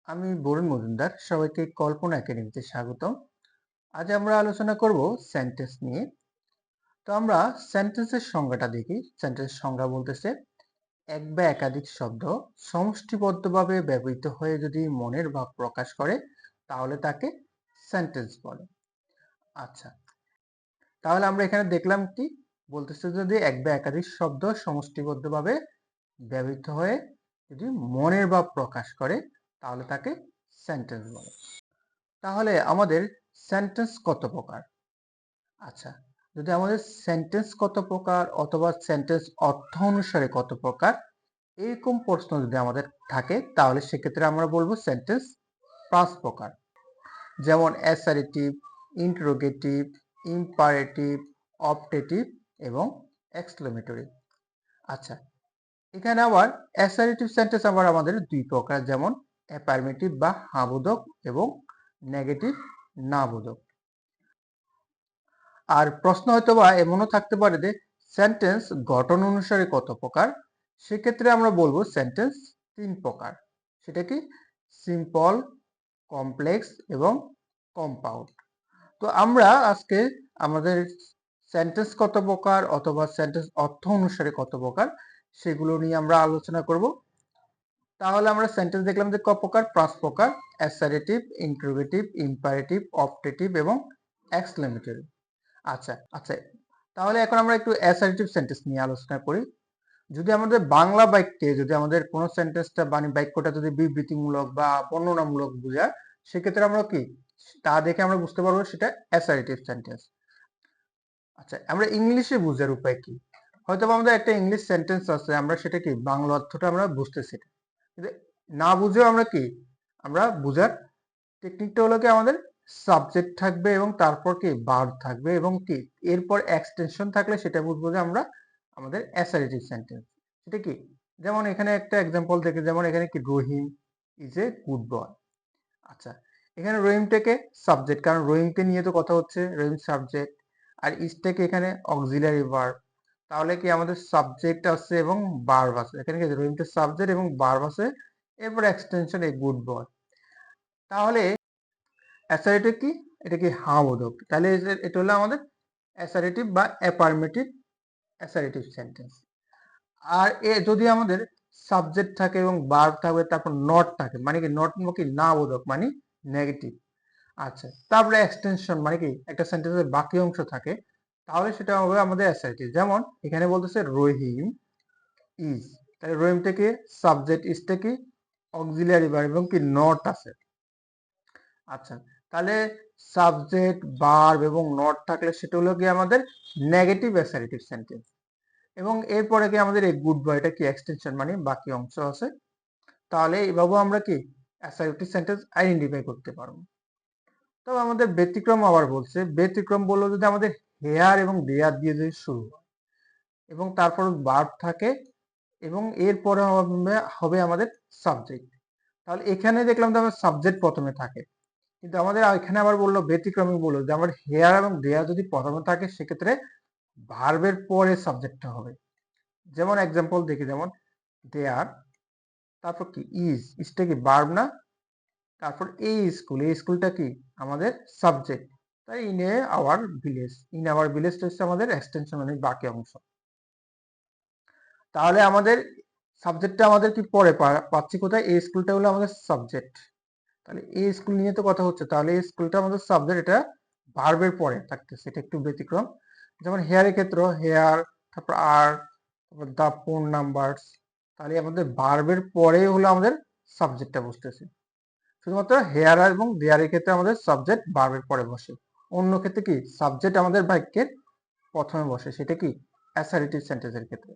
আমি বরুণ মজুমদার, সবাইকে কল্পনা একাডেমিতে স্বাগতম। আজ আমরা আলোচনা করব সেন্টেন্স নিয়ে। তো আমরা সেন্টেন্সের সংজ্ঞাটা দেখি। সেন্টেন্স সংজ্ঞা বলতেছে এক বা একাধিক শব্দ সমষ্টিবদ্ধভাবে ব্যবহৃত হয়ে যদি মনের ভাব প্রকাশ করে তাহলে তাকে সেন্টেন্স বলে। আচ্ছা, তাহলে আমরা এখানে দেখলাম কি বলতেছে, যদি এক বা একাধিক শব্দ সমষ্টিবদ্ধভাবে ব্যবহৃত হয়ে যদি মনের ভাব প্রকাশ করে তাহলে তাকে সেন্টেন্স বলে। তাহলে আমাদের সেন্টেন্স কত প্রকার? আচ্ছা, যদি আমাদের সেন্টেন্স কত প্রকার অথবা সেন্টেন্স অর্থ অনুসারে কত প্রকার এরকম প্রশ্ন যদি আমাদের থাকে তাহলে সেক্ষেত্রে আমরা বলবো সেন্টেন্স 5 প্রকার। যেমন অ্যাসারেটিভ, ইন্টারোগেটিভ, ইম্পারেটিভ, অপটেটিভ এবং এক্সক্লেমেটরি। আচ্ছা, এখানে আবার অ্যাসারেটিভ সেন্টেন্স আবার আমাদের 2 প্রকার, যেমন অ্যাফার্মেটিভ বা হ্যাঁ বোধক এবং নেগেটিভ না বোধক। আর প্রশ্ন হয়তো বা এমনও থাকতে পারে যে সেন্টেন্স গঠন অনুসারে কত প্রকার, সেক্ষেত্রে আমরা বলবো সেন্টেন্স 3 প্রকার। সেটা কি? সিম্পল, কমপ্লেক্স এবং কম্পাউন্ড। তো আমরা আজকে আমাদের সেন্টেন্স কত প্রকার অথবা সেন্টেন্স অর্থ অনুসারে কত প্রকার সেগুলো নিয়ে আমরা আলোচনা করব। তাহলে আমরা সেন্টেন্স দেখলাম যে ক প্রকার, 5 প্রকার: অ্যাসারেটিভ, ইন্টারোগেটিভ, ইম্পারেটিভ, অপটেটিভ এবং এক্সক্লেমেটরি। আচ্ছা আচ্ছা, তাহলে এখন আমরা একটু অ্যাসার্টিভ সেন্টেন্স নিয়ে আলোচনা করি। যদি আমাদের বাংলা বাক্যে যদি আমাদের কোনো সেন্টেন্সটা বাক্যটা যদি বিবৃতিমূলক বা বর্ণনামূলক বোঝায়, সেক্ষেত্রে আমরা কি তা দেখে আমরা বুঝতে পারবো সেটা অ্যাসার্টিভ সেন্টেন্স। আচ্ছা, আমরা ইংলিশে বোঝার উপায় কি? হয়তো আমাদের একটা ইংলিশ সেন্টেন্স আছে, আমরা সেটা কি বাংলা অর্থটা আমরা বুঝতেছি না, কিন্তু না বুঝেও আমরা কি আমরা বোঝার টেকনিকটা হলো কি আমাদের সাবজেক্ট থাকবে এবং তারপর কি ভার্ব থাকবে এবং কি এরপর এক্সটেনশন থাকলে সেটা বুঝবো যে আমরা আমাদের অ্যাসারেটিভ সেন্টেন্স। সেটা কি? যেমন এখানে একটা এক্সাম্পল দেখে, যেমন এখানে কি রহিম ইজ এ গুড বয়। আচ্ছা, এখানে রহিমটাকে সাবজেক্ট, কারণ রহিমকে নিয়ে তো কথা হচ্ছে, রহিম সাবজেক্ট, আর ইজটাকে এখানে অক্সিলারি ভার্ব। তাহলে কি আমাদের সাবজেক্ট আছে এবং ভার্ব আছে, এখানে কি রহিমটা সাবজেক্ট এবং ভার্ব আছে, এরপর এক্সটেনশন এ গুড বয়। তাহলে অ্যাসারেটিভ কি? এটা কি হ্যাঁ বোধক। তাহলে এটা হলো আমাদের অ্যাসারেটিভ বা অ্যাফার্মেটিভ অ্যাসারেটিভ সেন্টেন্স। আর যদি আমাদের সাবজেক্ট থাকে এবং ভার্ব থাকবে, তারপর নট থাকে, মানে কি নট কি না বোধক, মানে নেগেটিভ। আচ্ছা, তারপরে এক্সটেনশন মানে কি একটা সেন্টেন্সের বাকি অংশ থাকে, তাহলে সেটা হবে আমাদের অ্যাসারেটিভ। যেমন এখানে বলতেছে রহিম ইজ, তাহলে রহিমটা কি সাবজেক্ট, ইজটা কি অক্সিলিয়ারি ভার্ব এবং কি নট আছে। আচ্ছা, তাহলে সাবজেক্ট, ভার্ব এবং নট থাকলে সেটা হলো কি আমাদের নেগেটিভ অ্যাসারেটিভ সেন্টেন্স। এবং এরপরে কি আমাদের এই গুড বয়টা কি এক্সটেনশন মানে বাকি অংশ আছে। তাহলে এইভাবেও আমরা কি অ্যাসারেটিভ সেন্টেন্স আইডেন্টিফাই করতে পারবো। তবে আমাদের ব্যতিক্রম আবার বলছে, ব্যতিক্রম বললো যদি আমাদের হেয়ার এবং দেয়ার দিয়ে যদি শুরু হয় এবং তারপর ভার্ব থাকে এবং এরপরে হবে আমাদের সাবজেক্ট। তাহলে এখানে দেখলাম যে আমার সাবজেক্ট প্রথমে থাকে, কিন্তু আমাদের এখানে আবার বললো ব্যতিক্রমী, বললো যে আমার হেয়ার এবং দেয়ার যদি প্রথমে থাকে সেক্ষেত্রে ভার্বের পরে সাবজেক্টটা হবে। যেমন এক্সাম্পল দেখি, যেমন দেয়ার, তারপর কি ইজটা কি ভার্ব না, তারপর এই স্কুলটা কি আমাদের সাবজেক্ট। তাই in our village, in our ভিলেজটা হচ্ছে আমাদের এক্সটেনশন মানে বাকি অংশ। তাহলে আমাদের সাবজেক্টটা আমাদের কি পরে পাচ্ছি কোথায়? এই স্কুলটা হলো আমাদের সাবজেক্ট। তাহলে এই স্কুল নিয়ে তো কথা হচ্ছে, তাহলে এই স্কুলটা আমাদের সাবজেক্ট, এটা ভার্বের পরে থাকতেছে, এটা একটু ব্যতিক্রম। যেমন হেয়ারের ক্ষেত্রে হেয়ার, তারপর আর, তারপর দা ফোন নাম্বারস, তাহলে আমাদের ভার্বের পরে হলো আমাদের সাবজেক্টটা বসতেছে। শুধুমাত্র হেয়ার এবং দেয়ারের ক্ষেত্রে আমাদের সাবজেক্ট ভার্বের পরে বসে, অন্য ক্ষেত্রে কি সাবজেক্ট আমাদের বাক্যের প্রথমে বসে, সেটা কি অ্যাসারেটিভ সেন্টেন্সের ক্ষেত্রে।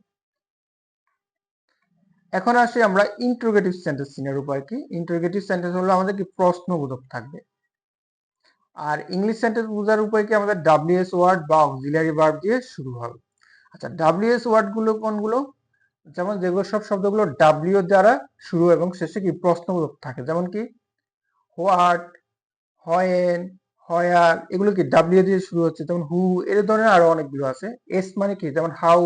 এখন আসি আমরা ইন্টারোগেটিভ সেন্টেন্স চিনার উপায় কি। ইন্টারোগেটিভ সেন্টেন্স হলো আমাদের কি প্রশ্নবোধক থাকবে। আর ইংলিশ সেন্টেন্স বোঝার উপায় কি, আমাদের ডাব্লিউএস ওয়ার্ড বা অক্সিলারি ভার্ব দিয়ে শুরু হবে। আচ্ছা, ডাব্লিউএস ওয়ার্ড গুলো কোনগুলো? যেমন যেগুলো সব শব্দগুলো ডাব্লিউ দ্বারা শুরু এবং শেষে কি প্রশ্নবোধক থাকে, যেমন কি হোয়াট, হোয়েন, হোয়ার, এগুলো কি ডাব্লিউ দিয়ে শুরু হচ্ছে। যেমন হু, এর ধরনের আরো অনেকগুলো আছে। এস মানে কি, যেমন হাউ,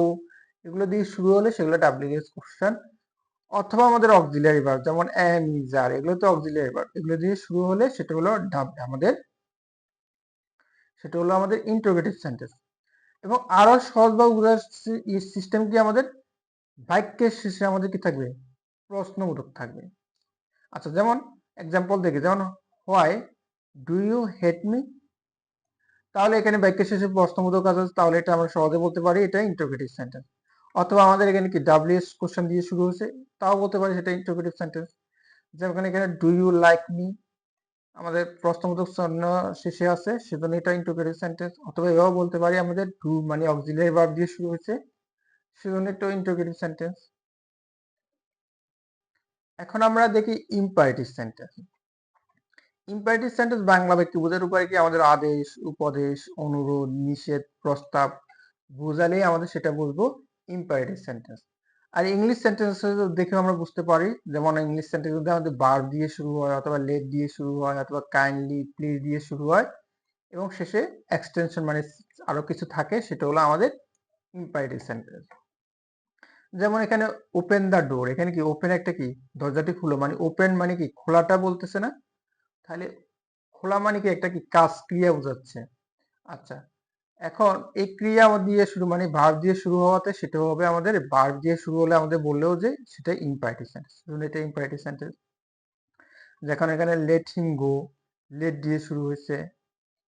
এগুলো দিয়ে শুরু হলে সেগুলো ডাব্লিউ এস কোশ্চেন। অথবা আমাদের অক্সিলিয়ারি ভার্ব যেমন এম ইজ আর, এগুলো তো অক্সিলিয়ারি ভার্ব, এগুলো দিয়ে শুরু হলে সেটা হলো আমাদের ইন্টারোগেটিভ সেন্টেন্স। এবং আরো সহজভাবে বোঝার সিস্টেম কি, আমাদের বাক্যের শেষে আমাদের কি থাকবে, প্রশ্নবোধক থাকবে। আচ্ছা, যেমন এক্সাম্পল দেখি, যেমন why do you hate me, তাহলে এখানে বাক্যের শেষে প্রশ্নবোধক আছে, তাহলে এটা আমরা সহজে বলতে পারি এটা ইন্টারোগেটিভ সেন্টেন্স। অথবা আমাদের এখানে কি ডাব্লিউএস কোশ্চেন দিয়ে শুরু হয়েছে, তাও বলতে পারি সেটা ইন্টারোগেটিভ সেন্টেন্স। যেমন এখানে ডু ইউ লাইক মি, আমাদের প্রশ্নবোধক চিহ্ন শেষে আছে, সেজন্য এটা ইন্টারোগেটিভ সেন্টেন্স। অথবা এভাবে বলতে পারি আমাদের ডু মানে অক্সিলিয়ারি ভার্ব দিয়ে শুরু হয়েছে, সেজন্য এটা ইন্টারোগেটিভ সেন্টেন্স। এখন আমরা দেখি imperative sentence. Imperative sentence Bangla বাক্য বোঝার উপায় কি, আমাদের আদেশ, উপদেশ, অনুরোধ, নিষেধ, প্রস্তাব বোঝালেই আমাদের সেটা বলবো ইম্পারেটিভ সেন্টেন্স। আর ইংলিশ সেন্টেন্স দেখে আমরা বুঝতে পারি, যেমন ইংলিশ সেন্টেন্স যদি আমাদের ভার্ব দিয়ে শুরু হয়, অথবা লেট দিয়ে শুরু হয়, অথবা কাইন্ডলি, প্লিজ দিয়ে শুরু হয়, এবং শেষে এক্সটেনশন মানে আরো কিছু থাকে, সেটা হলো আমাদের ইম্পারেটিভ সেন্টেন্স। যেমন এখানে ওপেন দ্য ডোর, এখানে কি ওপেন একটা কি, দরজাটি খুলো, মানে ওপেন মানে কি খোলাটা বলতেছে না, তাহলে খোলা মানে কি একটা কি কাজ, ক্রিয়া বোঝাচ্ছে। আচ্ছা, এখন এই ক্রিয়া দিয়ে শুরু মানে ভার্ব দিয়ে শুরু হওয়াতে সেটা হবে আমাদের ভার্ব দিয়ে শুরু হলে আমাদের বললেও যে সেটা ইম্পারেটিভ সেন্টেন্স, এটা ইম্পারেটিভ সেন্টেন্স। যেখানে এখানে লেট হিম গো, লেট দিয়ে শুরু হয়েছে,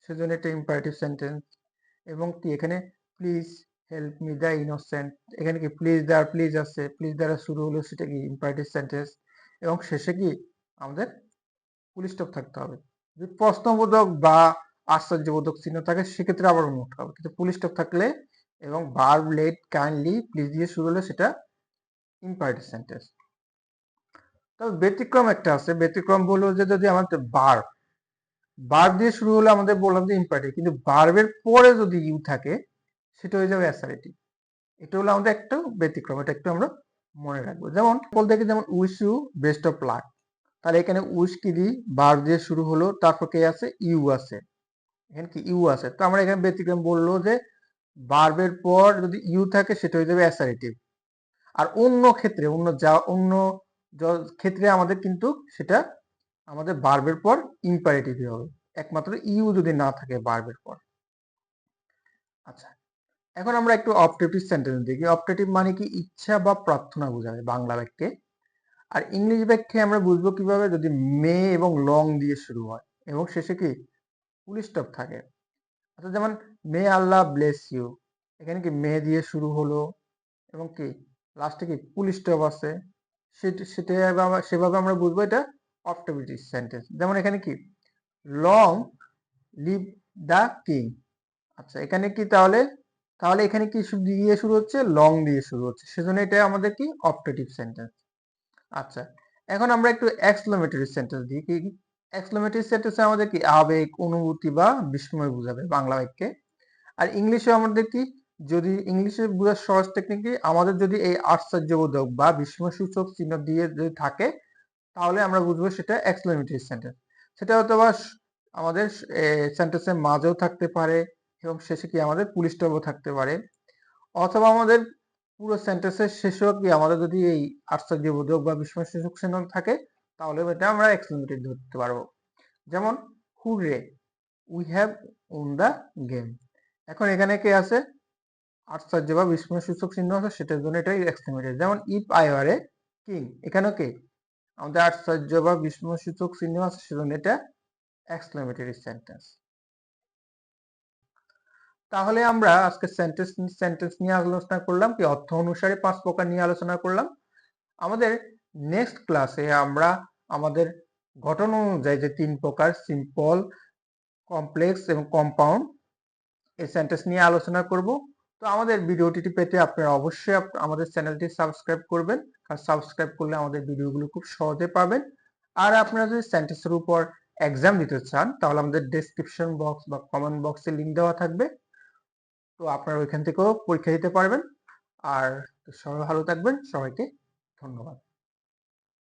সেজন্য এটা ইম্পারেটিভ সেন্টেন্স। এবং কি এখানে please help me the innocent, এখানে কি প্লিজ আছে, প্লিজ দ্বারা শুরু হলো, সেটা কি ইম্পারেটিভ সেন্টেন্স। এবং শেষে কি আমাদের ফুল স্টপ থাকতে হবে। যদি প্রশ্নবোধক বা আশ্চর্যবোধক চিহ্ন থাকে সেক্ষেত্রে আবার নোট হবে, কিন্তু ফুল স্টপ থাকলে এবং ভার্ব, লেট, কাইন্ডলি, প্লিজ দিয়ে শুরু হলে সেটা ইম্পারেটিভ সেন্টেন্স। তবে ব্যতিক্রম একটা আছে, ব্যতিক্রম বললো যে যদি আমাদের ভার্ব দিয়ে শুরু হলে আমাদের বললাম যে ইম্পারেটিভ, কিন্তু ভার্বের পরে যদি ইউ থাকে সেটা হয়ে যাবে অ্যাসারেটিভ। এটা হলো আমাদের একটা ব্যতিক্রম, এটা একটু আমরা মনে রাখবো। যেমন বলতে কি, যেমন wish you best of luck, তাহলে এখানে উইশ কি দি ভার্ব দিয়ে শুরু হলো, তারপর কে আছে, ইউ আছে, এখানে কি ইউ আছে, তো আমরা এখানে ব্যতিক্রম বললো যে ভার্বের পর যদি ইউ থাকে সেটা হয়ে যাবে অ্যাসারেটিভ। আর অন্য ক্ষেত্রে ক্ষেত্রে আমাদের কিন্তু সেটা আমাদের ভার্বের পর ইম্পারেটিভই হবে, একমাত্র ইউ যদি না থাকে ভার্বের পর। আচ্ছা, এখন আমরা একটু অপটেটিভ সেন্টেন্স দেখি। অপটেটিভ মানে কি ইচ্ছা বা প্রার্থনা বোঝায় বাংলা বাক্যে। আর ইংলিশ বাক্যে আমরা বুঝবো কিভাবে, যদি মে এবং লং দিয়ে শুরু হয় এবং শেষে কি ফুল স্টপ থাকে। আচ্ছা, যেমন মে আল্লাহ ব্লেস ইউ, এখানে কি মে দিয়ে শুরু হলো এবং কি লাস্টে কি ফুল স্টপ আছে, সেভাবে আমরা বুঝবো এটা অপটেটিভ সেন্টেন্স। যেমন এখানে কি লং লিভ দ্য কিং, আচ্ছা এখানে কি তাহলে তাহলে এখানে কি দিয়ে শুরু হচ্ছে, লং দিয়ে শুরু হচ্ছে, সেজন্য এটা আমাদের কি অপটেটিভ সেন্টেন্স। আচ্ছা, এখন আমরা একটু এক্সক্লেমেটরি সেন্টেন্স দিই। কি এক্সক্লেমেটরি সেন্টেন্সে আমাদের কি আবেগ, অনুভূতি বা বিস্ময় বোঝাবে বাংলা বাক্যে। আর ইংলিশে আমাদের কি, যদি ইংলিশে বোঝার সহজ টেকনিক কি, আমাদের যদি এই আশ্চর্যবোধক বা বিস্ময়সূচক চিহ্ন দিয়ে যদি থাকে তাহলে আমরা বুঝবো সেটা এক্সক্লেমেটরি সেন্টেন্স। সেটা হয়তো বা আমাদের সেন্টেন্সের মাঝেও থাকতে পারে এবং শেষে কি আমাদের ফুল স্টপও থাকতে পারে, অথবা আমাদের পুরো সেন্টেন্সের শেষেও কি আমাদের যদি এই আশ্চর্যবোধক বা বিস্ময়সূচক চিহ্ন থাকে তাহলে এটা আমরা এক্সক্লেমেটরি ধরতে পারবো। যেমন hurray, we have won the game, এখন এখানে কে আছে, আশ্চর্য বা বিস্ময়সূচক চিহ্ন আছে, সেটার জন্য এটাই এক্সক্লেমেটরি। যেমন if I were a king, এখানেও কে আমাদের আশ্চর্য বা বিস্ময়সূচক চিহ্ন আছে, সেজন্য এটা এক্সক্লেমেটরি সেন্টেন্স। তাহলে আমরা আজকে সেন্টেন্স নিয়ে আলোচনা করলাম, কি অর্থ অনুসারে 5 প্রকার নিয়ে আলোচনা করলাম। আমাদের নেক্সট ক্লাসে আমরা আমাদের গঠন অনুযায়ী যে 3 প্রকার সিম্পল, কমপ্লেক্স এবং কম্পাউন্ড এই সেন্টেন্স নিয়ে আলোচনা করব। তো আমাদের ভিডিওটি পেতে আপনারা অবশ্যই আমাদের চ্যানেলটি সাবস্ক্রাইব করবেন, কারণ সাবস্ক্রাইব করলে আমাদের ভিডিওগুলো খুব সহজে পাবেন। আর আপনারা যদি সেন্টেন্সের উপর এক্সাম দিতে চান তাহলে আমাদের ডেসক্রিপশন বক্স বা কমেন্ট বক্সে লিংক দেওয়া থাকবে, তো আপনারা ওইখান থেকেও পরীক্ষা দিতে পারবেন। আর সবাই ভালো থাকবেন, সবাইকে ধন্যবাদ।